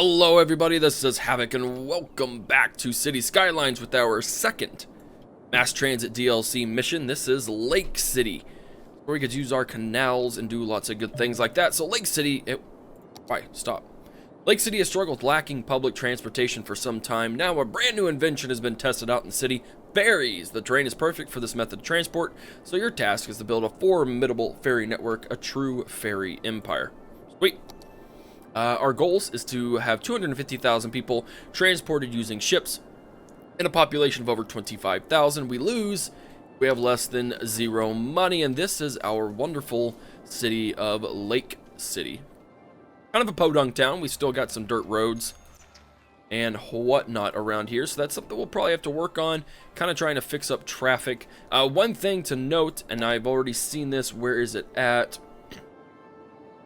Hello everybody, this is Havoc and welcome back to City Skylines with our second mass transit DLC mission. This is Lake City, where we could use our canals and do lots of good things like that. So Lake City, stop. Lake City has struggled with lacking public transportation for some time. Now a brand new invention has been tested out in the city, ferries. The terrain is perfect for this method of transport, so your task is to build a formidable ferry network, a true ferry empire. Sweet. Our goals is to have 250,000 people transported using ships in a population of over 25,000. We have less than zero money, and this is our wonderful city of Lake City. Kind of a podunk town. We still got some dirt roads and whatnot around here, so that's something we'll probably have to work on, kind of trying to fix up traffic. One thing to note, and I've already seen this, where is it at,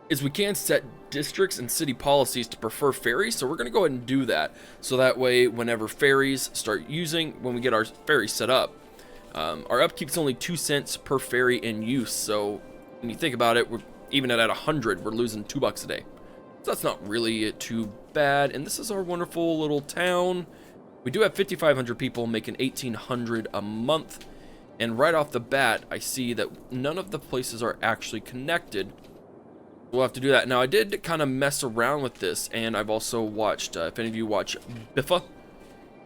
is we can set districts and city policies to prefer ferries, so we're going to go ahead and do that, so that way whenever ferries start using, when we get our ferry set up, our upkeep's only 2 cents per ferry in use. So when you think about it, we're even at 100, we're losing $2 a day, so that's not really too bad. And this is our wonderful little town. We do have 5,500 people making 1,800 a month, and right off the bat I see that none of the places are actually connected. We'll have to do that. Now, I did kind of mess around with this, and I've also watched, if any of you watch Biffa,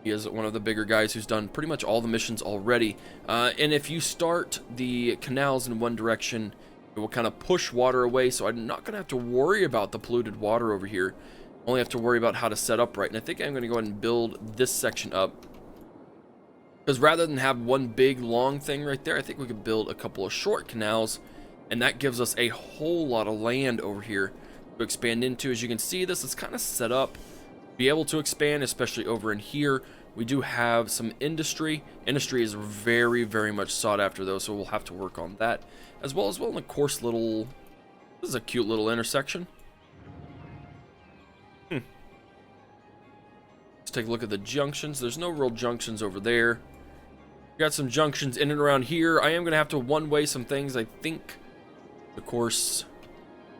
he is one of the bigger guys who's done pretty much all the missions already. And if you start the canals in one direction, it will kind of push water away, so I'm not going to have to worry about the polluted water over here. Only have to worry about how to set up right. And I think I'm going to go ahead and build this section up, because rather than have one big long thing right there, I think we could build a couple of short canals. And that gives us a whole lot of land over here to expand into. As you can see, this is kind of set up to be able to expand, especially over in here. We do have some industry. Industry is very, very much sought after, though, so we'll have to work on that as well. And of course, this is a cute little intersection. Let's take a look at the junctions. There's no real junctions over there. Got some junctions in and around here. I am going to have to one-way some things, I think. Of course,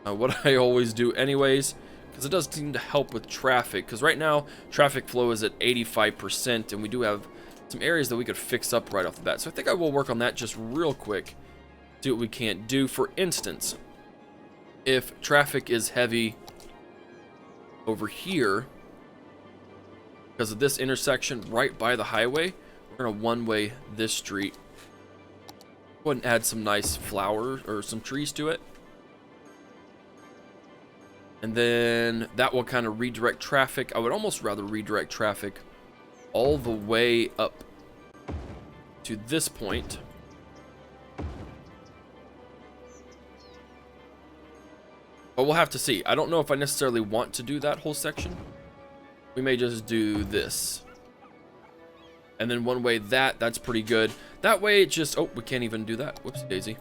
what I always do anyways, because it does seem to help with traffic, because right now traffic flow is at 85%, and we do have some areas that we could fix up right off the bat. So I think I will work on that just real quick, see what we can't do. For instance, if traffic is heavy over here because of this intersection right by the highway, we're going to one-way this street. Go ahead and add some nice flowers or some trees to it, and then that will kind of redirect traffic. I would almost rather redirect traffic all the way up to this point, but we'll have to see. I don't know if I necessarily want to do that whole section. We may just do this, and then one way that's pretty good. That way it just, oh, we can't even do that. Whoopsie daisy.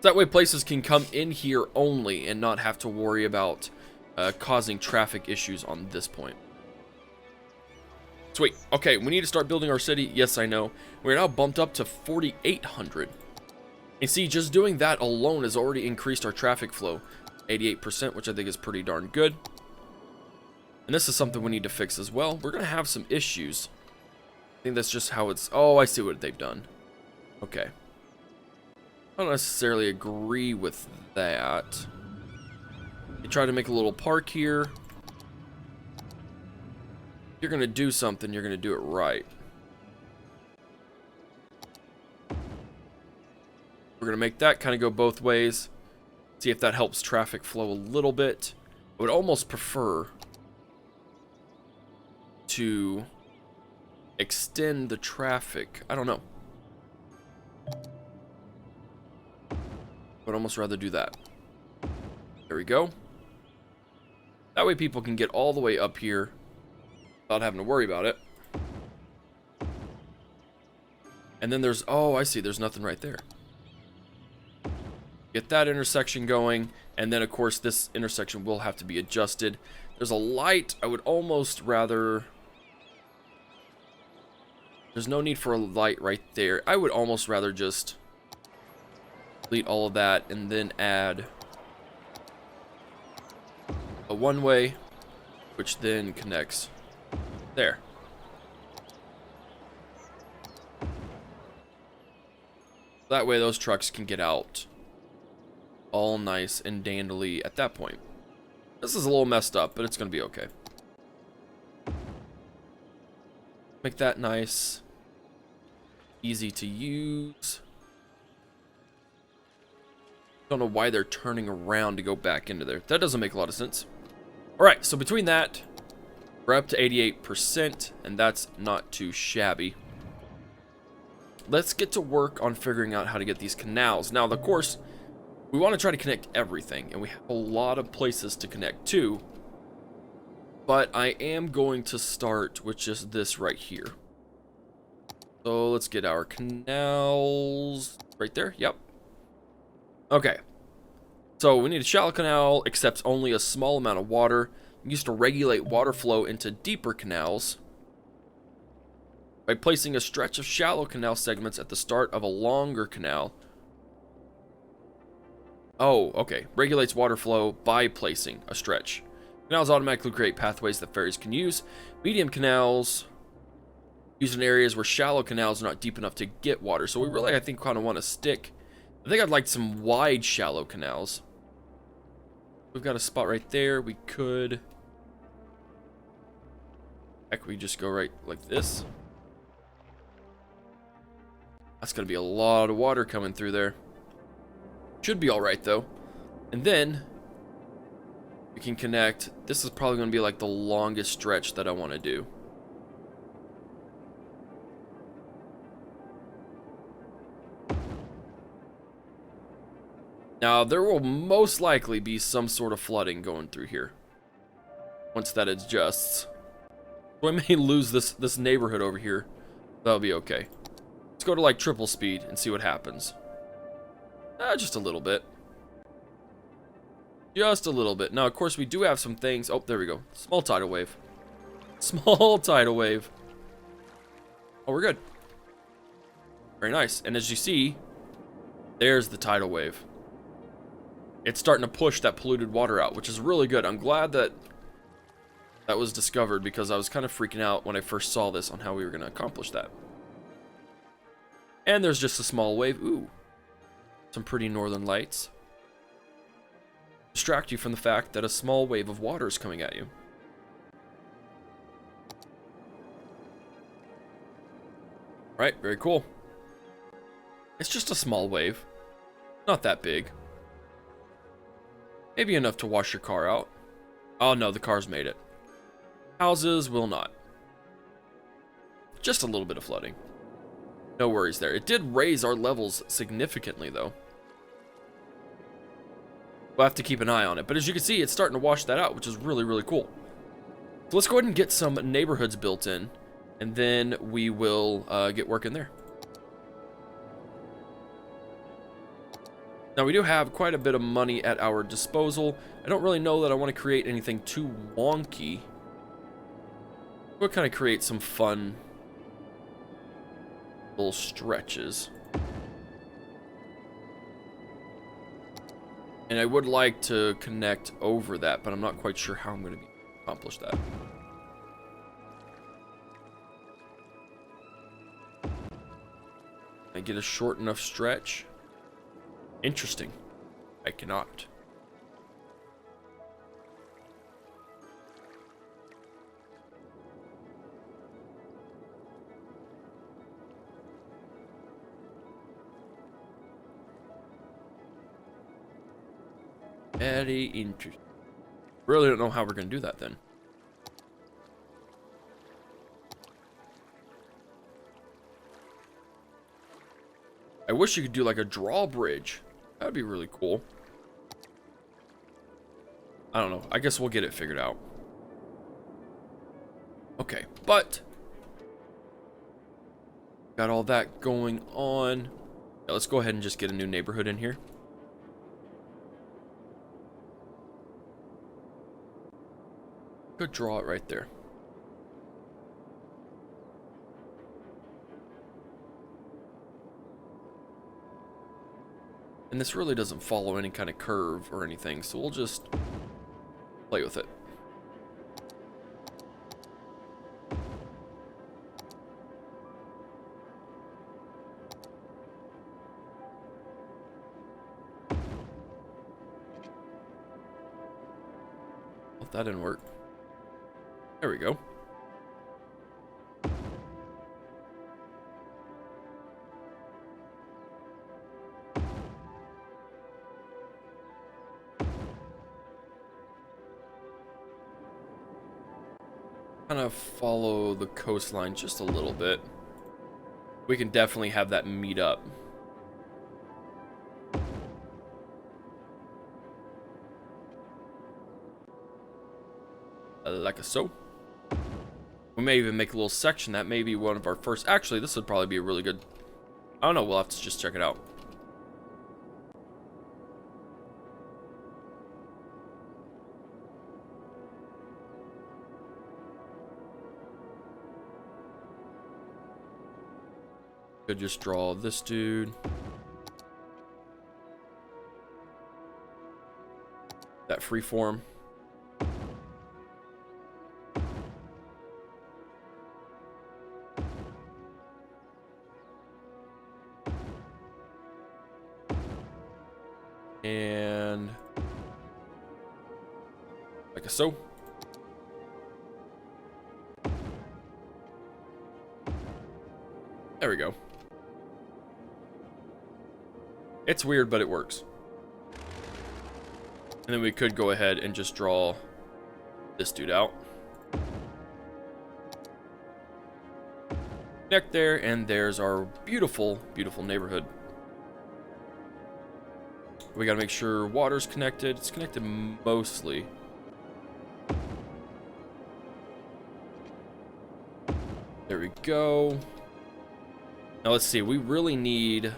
That way places can come in here only and not have to worry about causing traffic issues on this point. Sweet. Okay, we need to start building our city. Yes, I know. We're now bumped up to 4,800. And see, just doing that alone has already increased our traffic flow 88%, which I think is pretty darn good. And this is something we need to fix as well. We're going to have some issues. I think that's just how it's... Oh, I see what they've done. Okay. I don't necessarily agree with that. You try to make a little park here. If you're going to do something, you're going to do it right. We're going to make that kind of go both ways. See if that helps traffic flow a little bit. I would almost prefer to extend the traffic. I don't know. Would almost rather do that. There we go. That way people can get all the way up here without having to worry about it. And then there's, oh, I see, there's nothing right there. Get that intersection going, and then of course this intersection will have to be adjusted. There's a light. I would almost rather... There's no need for a light right there. I would almost rather just delete all of that and then add a one-way which then connects there. That way those trucks can get out all nice and dandly at that point. This is a little messed up, but it's going to be okay. Make that nice, easy to use. Don't know why they're turning around to go back into there. That doesn't make a lot of sense. All right, so between that, we're up to 88%, and that's not too shabby. Let's get to work on figuring out how to get these canals. Now, of course, we want to try to connect everything, and we have a lot of places to connect to. But I am going to start with just this right here. So let's get our canals right there. Yep. Okay. So we need a shallow canal, accepts only a small amount of water, used to regulate water flow into deeper canals by placing a stretch of shallow canal segments at the start of a longer canal. Oh, okay. Regulates water flow by placing a stretch. Canals automatically create pathways that ferries can use. Medium canals used in areas where shallow canals are not deep enough to get water. So we really, I think, kind of want to stick. I think I'd like some wide shallow canals. We've got a spot right there. We could... Heck, we just go right like this. That's going to be a lot of water coming through there. Should be alright, though. And then we can connect. This is probably going to be like the longest stretch that I want to do. Now, there will most likely be some sort of flooding going through here once that adjusts. So I may lose this neighborhood over here. That'll be okay. Let's go to like triple speed and see what happens. Just a little bit. Just a little bit. Now, of course, we do have some things. Oh, there we go. Small tidal wave. Small tidal wave. Oh, we're good. Very nice. And as you see, there's the tidal wave. It's starting to push that polluted water out, which is really good. I'm glad that that was discovered because I was kind of freaking out when I first saw this on how we were going to accomplish that. And there's just a small wave. Ooh. Some pretty northern lights. Distract you from the fact that a small wave of water is coming at you. Right, very cool. It's just a small wave. Not that big. Maybe enough to wash your car out. Oh no, the car's made it. Houses will not. Just a little bit of flooding. No worries there. It did raise our levels significantly, though. We'll have to keep an eye on it. But as you can see, it's starting to wash that out, which is really, really cool. So let's go ahead and get some neighborhoods built in, and then we will get working there. Now, we do have quite a bit of money at our disposal. I don't really know that I want to create anything too wonky. We'll kind of create some fun little stretches. And I would like to connect over that, but I'm not quite sure how I'm going to accomplish that. I get a short enough stretch. Interesting. I cannot. Very interesting. Really don't know how we're going to do that then. I wish you could do like a drawbridge. That would be really cool. I don't know. I guess we'll get it figured out. Okay, but got all that going on. Yeah, let's go ahead and just get a new neighborhood in here. Could draw it right there. And this really doesn't follow any kind of curve or anything, so we'll just play with it. Well, that didn't work. There we go. Kind of follow the coastline just a little bit. We can definitely have that meet up. Like so. We may even make a little section. That may be one of our first. Actually, this would probably be a really good. I don't know. We'll have to just check it out. Could just draw this dude. That freeform. And like so. There we go. It's weird, but it works. And then we could go ahead and just draw this dude out. Connect there, and there's our beautiful, beautiful neighborhood. We gotta make sure water's connected. It's connected mostly. There we go. Now let's see, we really need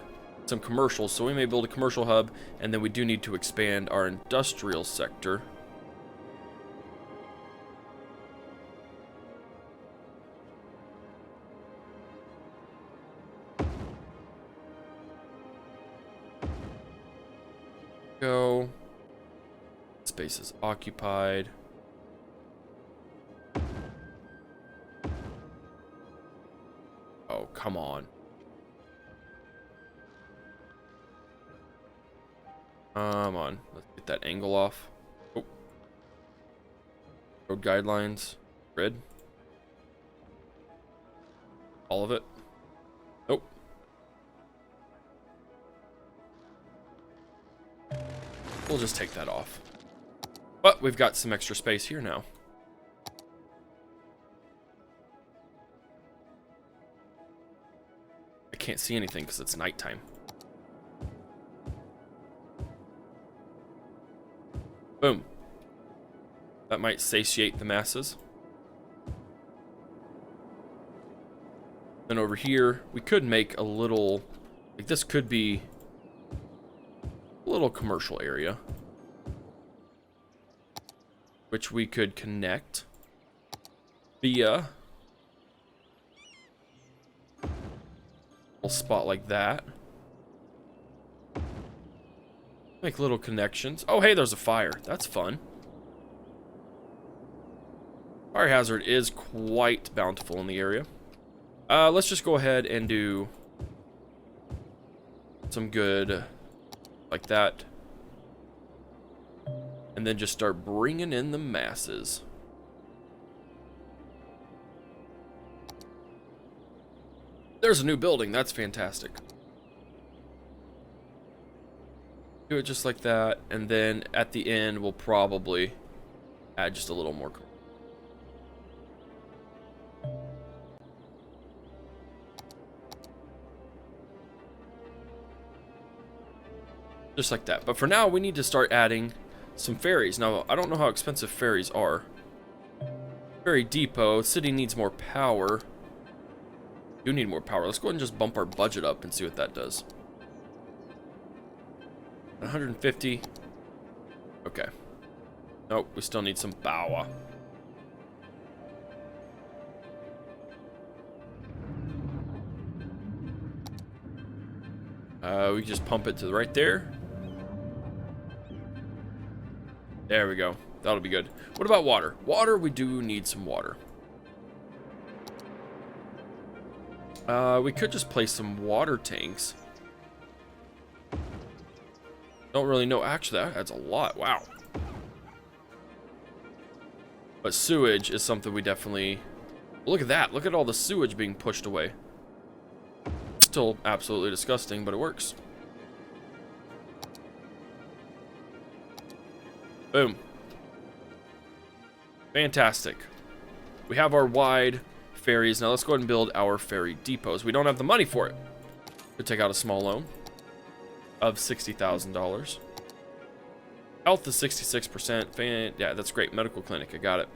some commercials, so we may build a commercial hub, and then we do need to expand our industrial sector. Go. Space is occupied. Oh, come on. Come on. Let's get that angle off. Oh. Road guidelines. Grid. All of it. Nope. We'll just take that off. But we've got some extra space here now. I can't see anything because it's nighttime. Boom. That might satiate the masses. Then over here, we could make a little, like this could be a little commercial area, which we could connect via a little spot like that. Make little connections. Oh, hey, there's a fire. That's fun. Fire hazard is quite bountiful in the area. Let's just go ahead and do some good like that. And then just start bringing in the masses. There's a new building. That's fantastic. Do it just like that, and then at the end we'll probably add just a little more. Just like that. But for now, we need to start adding some ferries. Now, I don't know how expensive ferries are. Ferry Depot. City needs more power. Do need more power. Let's go ahead and just bump our budget up and see what that does. 150. Okay. Nope, we still need some power. We just pump it to right there. There we go. That'll be good. What about water? Water, we do need some water. We could just place some water tanks. Don't really know. Actually, that adds a lot. Wow. But sewage is something we definitely... Look at that. Look at all the sewage being pushed away. Still absolutely disgusting, but it works. Boom. Fantastic. We have our wide ferries. Now let's go ahead and build our ferry depots. We don't have the money for it. Could take out a small loan of $60,000. Health is 66%. Yeah, that's great. Medical clinic. I got it.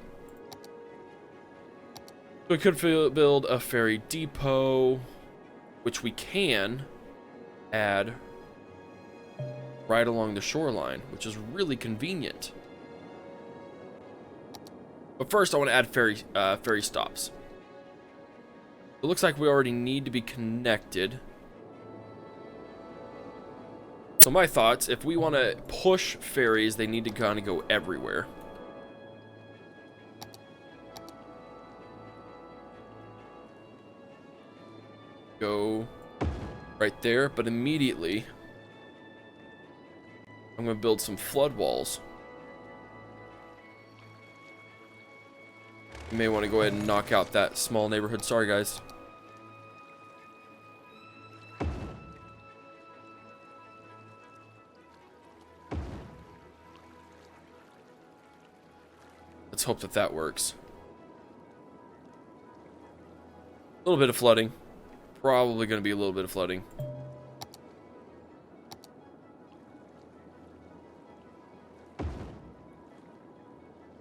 We could build a ferry depot, which we can add right along the shoreline, which is really convenient. But first, I want to add ferry stops. It looks like we already need to be connected. So my thoughts, if we want to push ferries, they need to kind of go everywhere. Go right there, but immediately I'm going to build some flood walls. You may want to go ahead and knock out that small neighborhood. Sorry, guys. Let's hope that that works. A little bit of flooding. Probably going to be a little bit of flooding.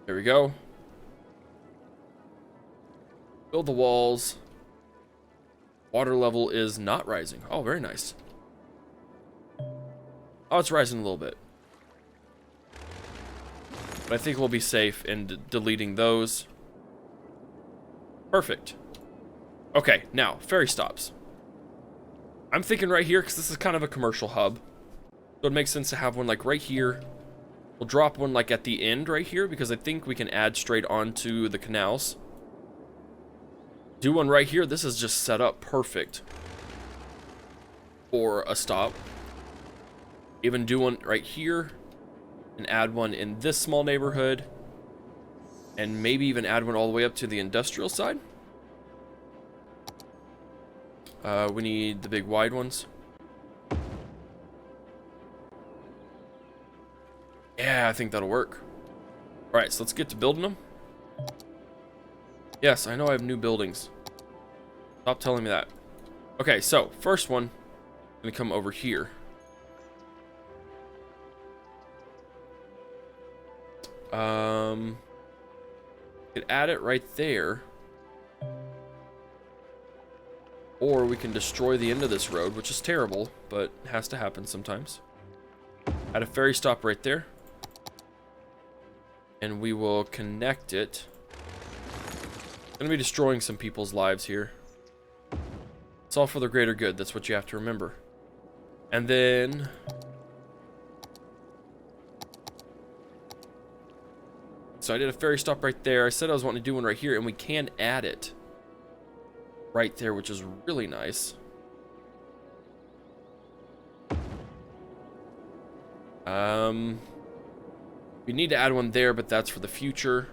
There we go. Build the walls. Water level is not rising. Oh, very nice. Oh, it's rising a little bit. But I think we'll be safe in deleting those. Perfect. Okay, now, ferry stops. I'm thinking right here, because this is kind of a commercial hub. So it makes sense to have one like right here. We'll drop one like at the end right here, because I think we can add straight onto the canals. Do one right here. This is just set up perfect for a stop. Even do one right here and add one in this small neighborhood, and maybe even add one all the way up to the industrial side. We need the big wide ones. Yeah, I think that'll work. All right, so let's get to building them. Yes, I know I have new buildings. Stop telling me that. Okay, so first one, I'm gonna come over here. Could add it right there, or we can destroy the end of this road, which is terrible, but has to happen sometimes. Add a ferry stop right there, and we will connect it. Gonna be destroying some people's lives here. It's all for the greater good. That's what you have to remember. And then so I did a ferry stop right there. I said I was wanting to do one right here, and we can add it right there, which is really nice. We need to add one there, but that's for the future.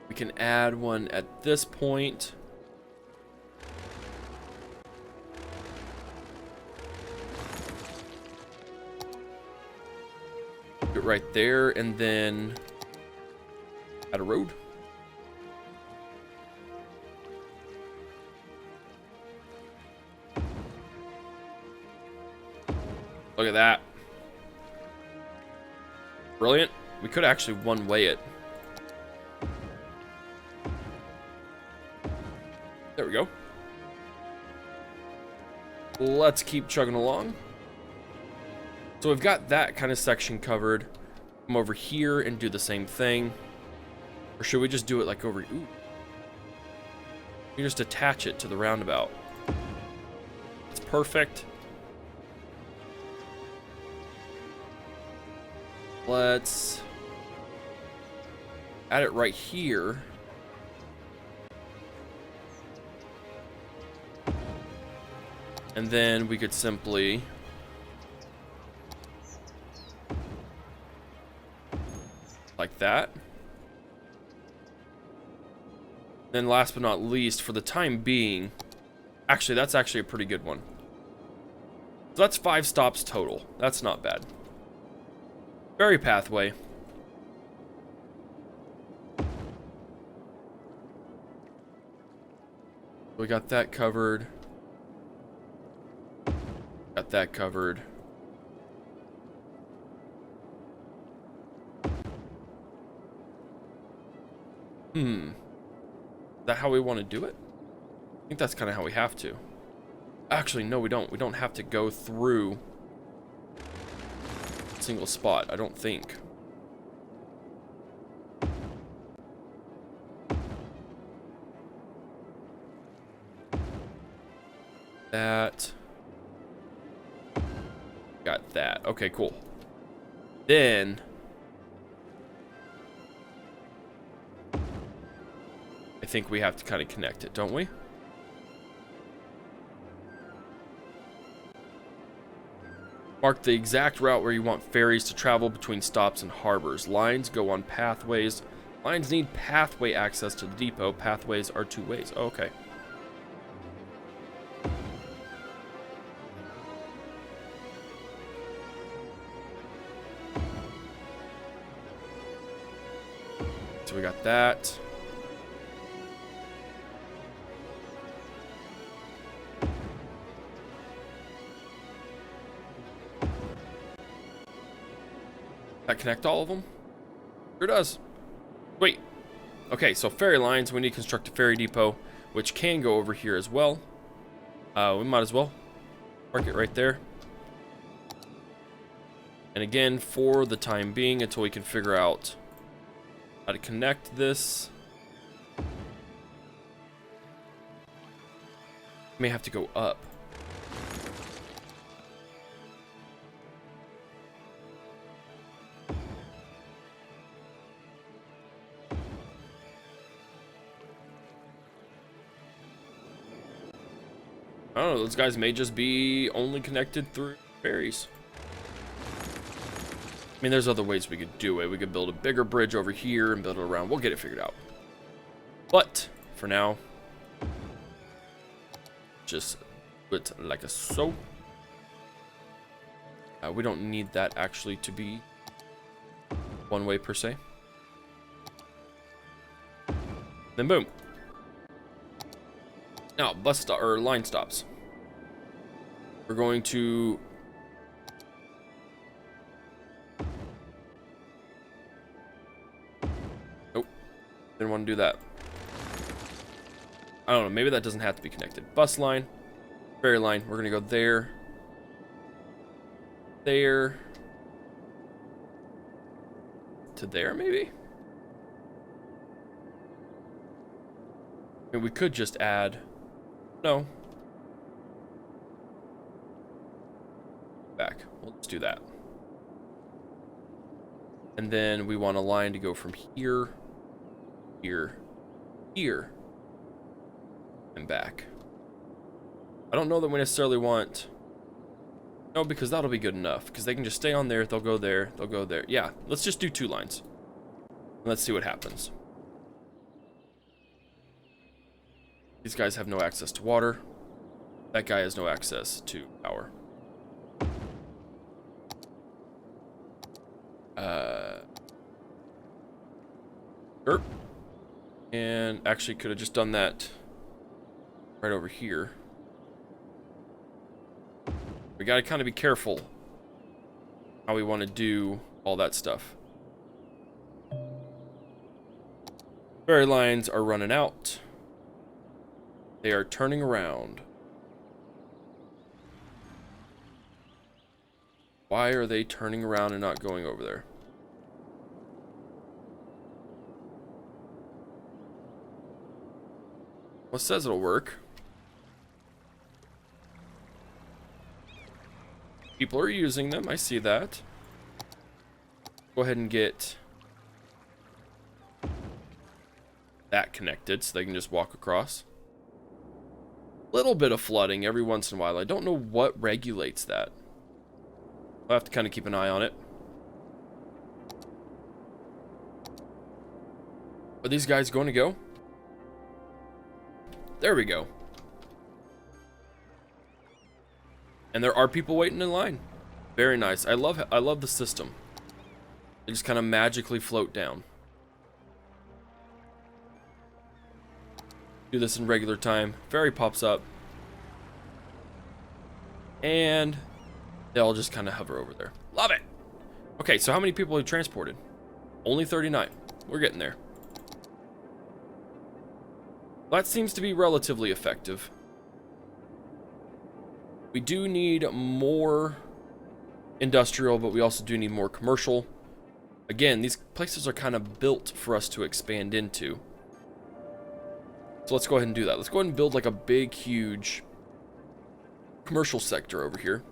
We can add one at this point. Put it right there, and then add a road. Look at that. Brilliant. We could actually one-way it. There we go. Let's keep chugging along. So we've got that kind of section covered. Come over here and do the same thing. Or should we just do it like over... Ooh. You just attach it to the roundabout. It's perfect. Let's add it right here. And then we could simply that. Then last but not least, for the time being, actually, that's actually a pretty good one. So that's 5 stops total. That's not bad. Ferry pathway. We got that covered. Got that covered. Is that how we want to do it? I think that's kind of how we have to. Actually, no, we don't. We don't have to go through a single spot, I don't think. That. Got that. Okay, cool. Then I think we have to kind of connect it, don't we? Mark the exact route where you want ferries to travel between stops and harbors. Lines go on pathways. Lines need pathway access to the depot. Pathways are 2 ways. Oh, okay. So we got that. That connect all of them? Sure does. Wait. Okay, so ferry lines, we need to construct a ferry depot, which can go over here as well. We might as well park it right there. And again, for the time being, until we can figure out how to connect this, may have to go up. I don't know, those guys may just be only connected through ferries. I mean, there's other ways we could do it. We could build a bigger bridge over here and build it around. We'll get it figured out. But, for now, just do it like a so. We don't need that actually to be one way per se. Then boom. Now, bus stop or line stops. We're going to nope. Didn't want to do that. I don't know, maybe that doesn't have to be connected. Bus line, ferry line, we're gonna go there. There. To there, maybe? I mean, we could just add. No. Back. Well, let's do that. And then we want a line to go from here, here, here, and back. I don't know that we necessarily want. No, because that'll be good enough. Because they can just stay on there. They'll go there. They'll go there. Yeah, let's just do 2 lines. And let's see what happens. These guys have no access to water. That guy has no access to power. Sure. And actually could have just done that right over here. We gotta kind of be careful how we want to do all that stuff. Ferry lines are running out. They are turning around. Why are they turning around and not going over there? Well, it says it'll work. People are using them, I see that. Go ahead and get that connected so they can just walk across. Little bit of flooding every once in a while. I don't know what regulates that. I'll have to kind of keep an eye on it. Are these guys going to go? There we go. And there are people waiting in line. Very nice. I love the system. They just kind of magically float down. Do this in regular time. Ferry pops up. And they'll just kind of hover over there. Love it. Okay, so how many people have transported? Only 39. We're getting there. That seems to be relatively effective. We do need more industrial, but we also do need more commercial. Again, these places are kind of built for us to expand into. So let's go ahead and do that. Let's go ahead and build like a big, huge commercial sector over here.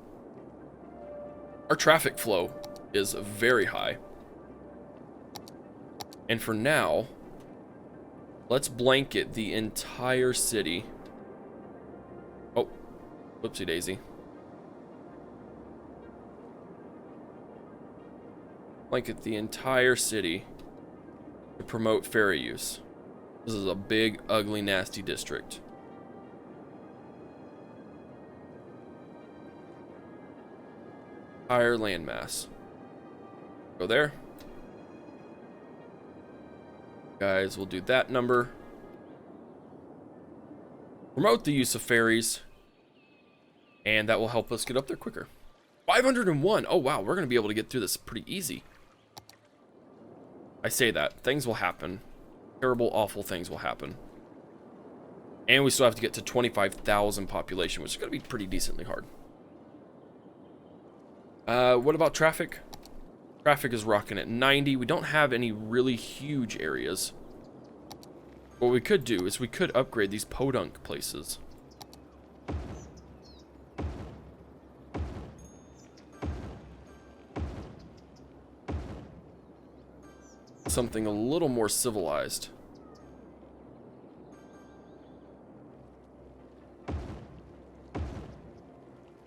Our traffic flow is very high. And for now, let's blanket the entire city. Oh, whoopsie daisy. Blanket the entire city to promote ferry use. This is a big, ugly, nasty district. Higher landmass. Go there. Guys, we'll do that number. Promote the use of ferries. And that will help us get up there quicker. 501. Oh, wow. We're going to be able to get through this pretty easy. I say that. Things will happen. Terrible, awful things will happen. And we still have to get to 25,000 population, which is going to be pretty decently hard. What about traffic? Traffic is rocking at 90. We don't have any really huge areas. What we could do is we could upgrade these podunk places. Something a little more civilized.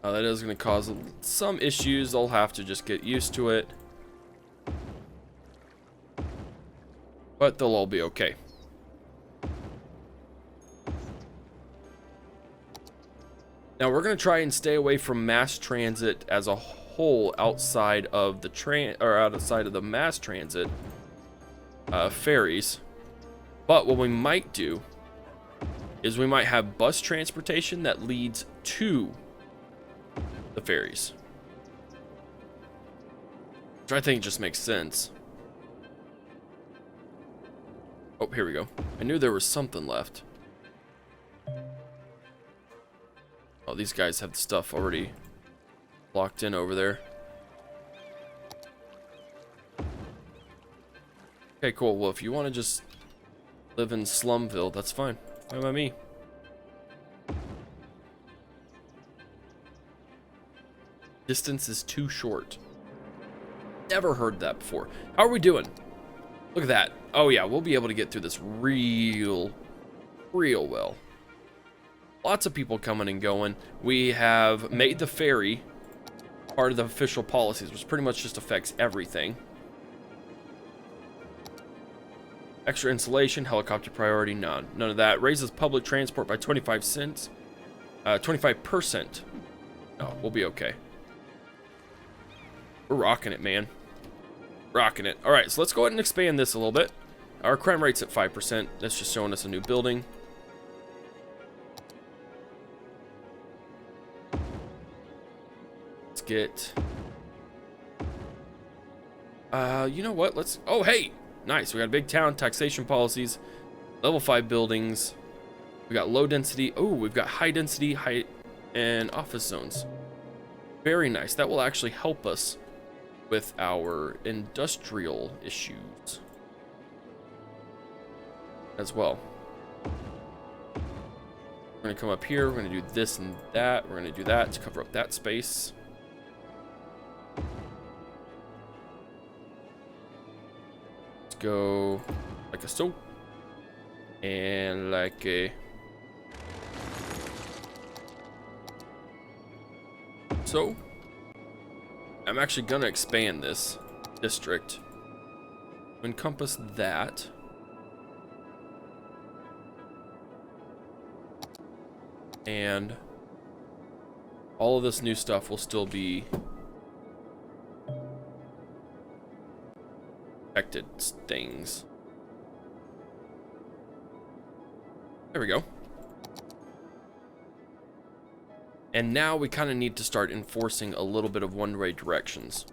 That is going to cause some issues. I'll have to just get used to it. But they'll all be okay. Now we're going to try and stay away from mass transit as a whole outside of the outside of the mass transit ferries. But what we might do is we might have bus transportation that leads to the ferries, which I think just makes sense. Oh, here we go. I knew there was something left. Oh, these guys have the stuff already locked in over there. Okay, cool. Well, if you want to just live in Slumville, that's fine. Fine by me. Distance is too short. Never heard that before. How are we doing? Look at that. Oh yeah, we'll be able to get through this real well. Lots of people coming and going. We have made the ferry part of the official policies, which pretty much just affects everything. Extra insulation, helicopter priority, none of that. Raises public transport by 25 cents. 25%. No, we'll be okay. We're rocking it, man. Rocking it. Alright, so let's go ahead and expand this a little bit. Our crime rate's at 5%. That's just showing us a new building. Let's get... you know what? Let's... Oh, hey! Nice. We got a big town, taxation policies, level 5 buildings. We got low density. Oh, we've got high density, high... and office zones. Very nice. That will actually help us with our industrial issues as well. We're going to come up here. We're going to do this and that. We're going to do that to cover up that space. Let's go like a so. And like a so. I'm actually going to expand this district to encompass that. And all of this new stuff will still be protected things. There we go. And now we kind of need to start enforcing a little bit of one-way directions.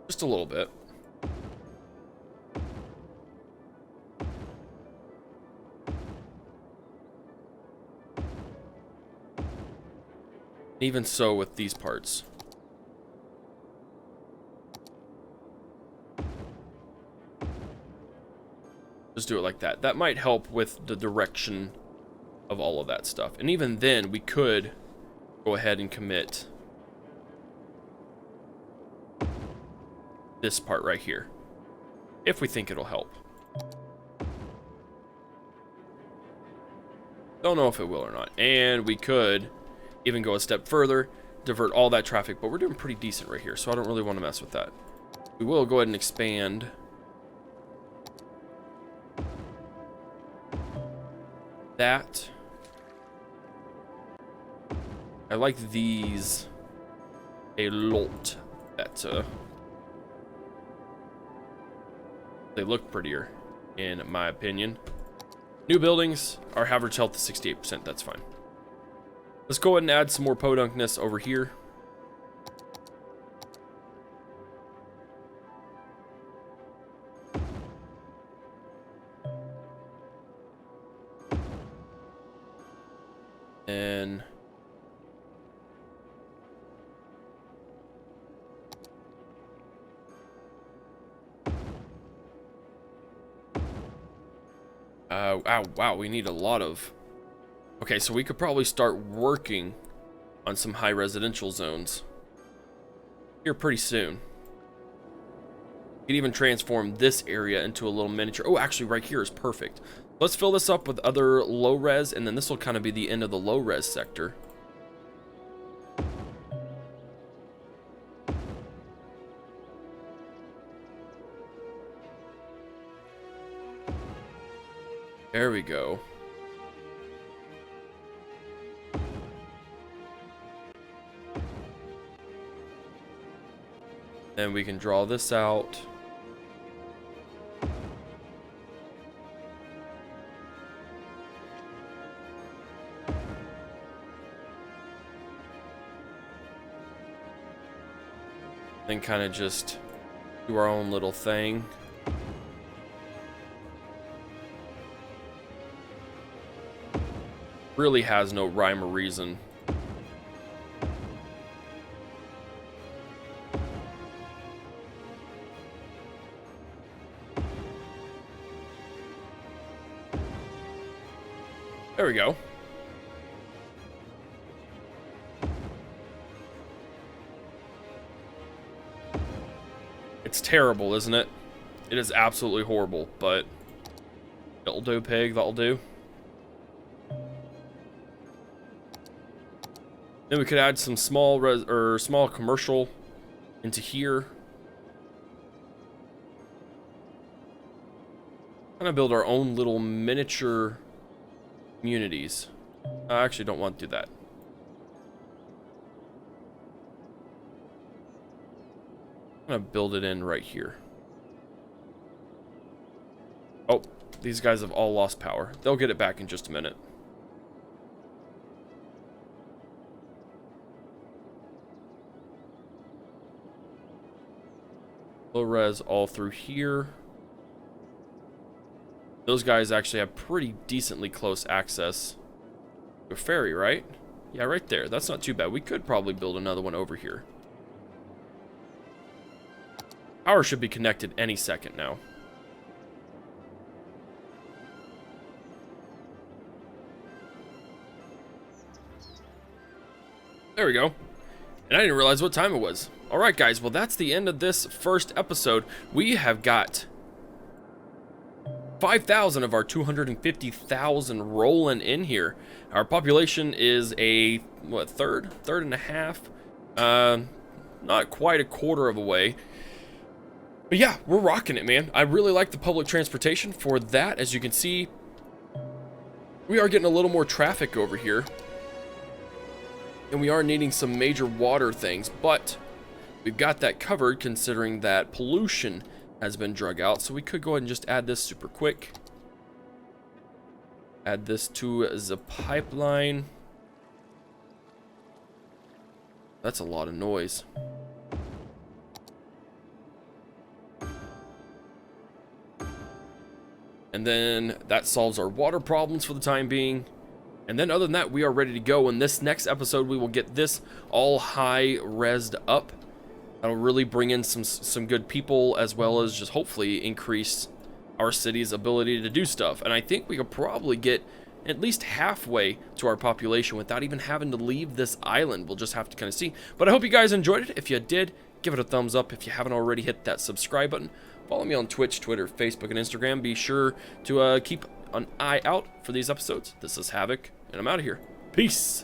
Just a little bit. Even so with these parts. Just do it like that. That might help with the direction of all of that stuff. And even then, we could go ahead and commit this part right here, if we think it'll help. Don't know if it will or not. And we could even go a step further, divert all that traffic, but we're doing pretty decent right here, so I don't really want to mess with that. We will go ahead and expand that. I like these a lot better. They look prettier, in my opinion. New buildings, our average health is 68%, that's fine. Let's go ahead and add some more podunkness over here. And wow, we need a lot of... Okay, so we could probably start working on some high residential zones here pretty soon. We could even transform this area into a little miniature. Oh, actually, right here is perfect. Let's fill this up with other low res, and then this will kind of be the end of the low res sector. There we go. Then we can draw this out. Then kind of just do our own little thing. Really has no rhyme or reason. There we go. It's terrible, isn't it? It is absolutely horrible, but that'll do, pig, that'll do. Then we could add some small small commercial into here. Kind of build our own little miniature communities. I actually don't want to do that. I'm gonna build it in right here. Oh, these guys have all lost power. They'll get it back in just a minute. Low res all through here. Those guys actually have pretty decently close access to a ferry, right? Yeah, right there. That's not too bad. We could probably build another one over here. Power should be connected any second now. There we go. And I didn't realize what time it was. Alright guys, well that's the end of this first episode. We have got 5,000 of our 250,000 rolling in here. Our population is a, what, third and a half? Not quite a quarter of a way. But yeah, we're rocking it, man. I really like the public transportation for that. As you can see, we are getting a little more traffic over here. And we are needing some major water things, but we've got that covered considering that pollution has been drug out. So we could go ahead and just add this super quick. Add this to the pipeline. That's a lot of noise. And then that solves our water problems for the time being. And then other than that, we are ready to go. In this next episode, we will get this all high resed up. That'll really bring in some good people, as well as just hopefully increase our city's ability to do stuff. And I think we could probably get at least halfway to our population without even having to leave this island. We'll just have to kind of see. But I hope you guys enjoyed it. If you did, give it a thumbs up. If you haven't already, hit that subscribe button. Follow me on Twitch, Twitter, Facebook, and Instagram. Be sure to keep an eye out for these episodes. This is Havoc, and I'm out of here. Peace.